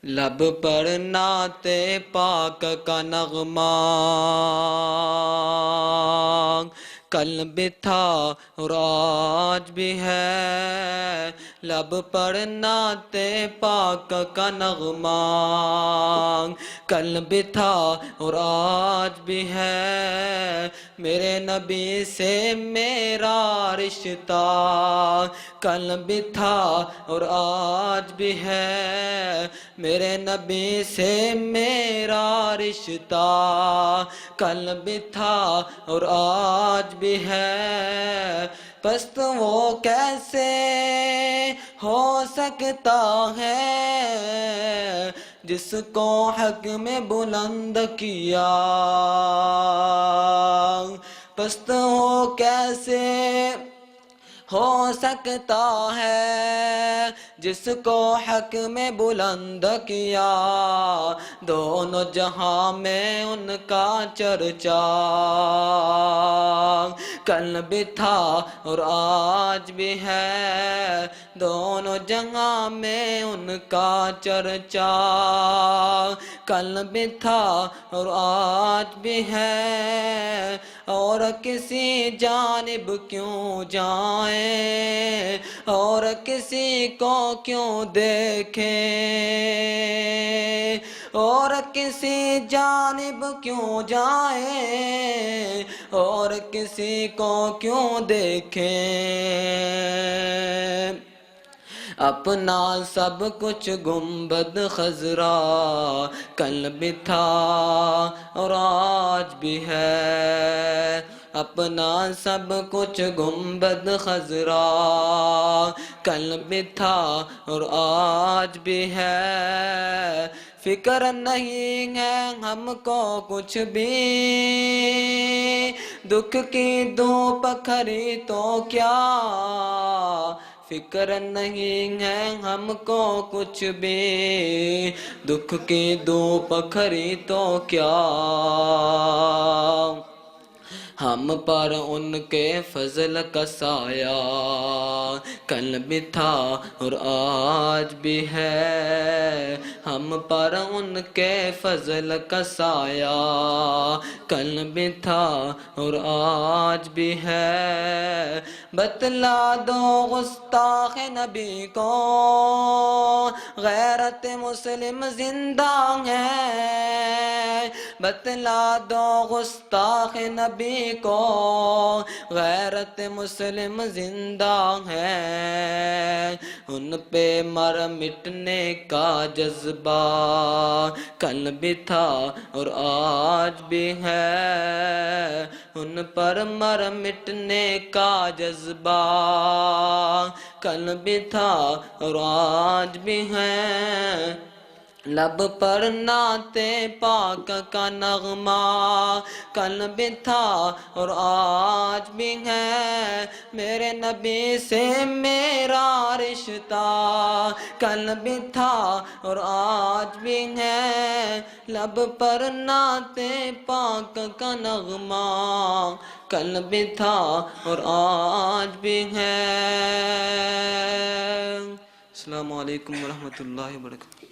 لب پر نعت پاک کا نغمہ کل بھی تھا اور آج بھی ہے، لب پر نعت پاک کا نغمہ کل بھی تھا اور آج بھی ہے، میرے نبی سے میرا رشتہ کل بھی تھا اور آج بھی ہے، میرے نبی سے میرا رشتہ کل بھی تھا اور آج بھی ہے، پست وہ کیسے ہو سکتا ہے جس کو حق میں بلند کیا، پست وہ کیسے ہو سکتا ہے جس کو حق میں بلند کیا، دونوں جہاں میں ان کا چرچا کل بھی تھا اور آج بھی ہے، دونوں جہاں میں ان کا چرچا کل بھی تھا اور آج بھی ہے، اور کسی جانب کیوں جائیں اور کسی کو کیوں دیکھیں، اور کسی جانب کیوں جائیں اور کسی کو کیوں دیکھیں، اپنا سب کچھ گنبد خضرا کل بھی تھا اور آج بھی ہے، اپنا سب کچھ گنبد خضرا کل بھی تھا اور آج بھی ہے، فکر نہیں ہے ہم کو کچھ بھی، دکھ کی دھوپ کھری تو کیا، فکر نہیں ہے ہم کو کچھ بھی، دکھ کی دھوپ کھری تو کیا، ہم پر ان کے فضل کا سایہ کل بھی تھا اور آج بھی ہے، ہم پر ان کے فضل کا سایہ کل بھی تھا اور آج بھی ہے، بتلا دو گستاخ نبی کو غیرت مسلم زندہ ہے، بتلا دو گستاخ نبی کو غیرت مسلم زندہ ہے، ان پہ مر مٹنے کا جذبہ کل بھی تھا اور آج بھی ہے، ان پر مر مٹنے کا جذبہ کل بھی تھا اور آج بھی ہے، لب پر نعت پاک کا نغمہ کل بھی تھا اور آج بھی ہے، میرے نبی سے میرا رشتہ کل بھی تھا اور آج بھی ہے، لب پر نعت پاک کا نغمہ کل بھی تھا اور آج بھی ہے۔ السلام علیکم ورحمۃ اللہ وبرکاتہ۔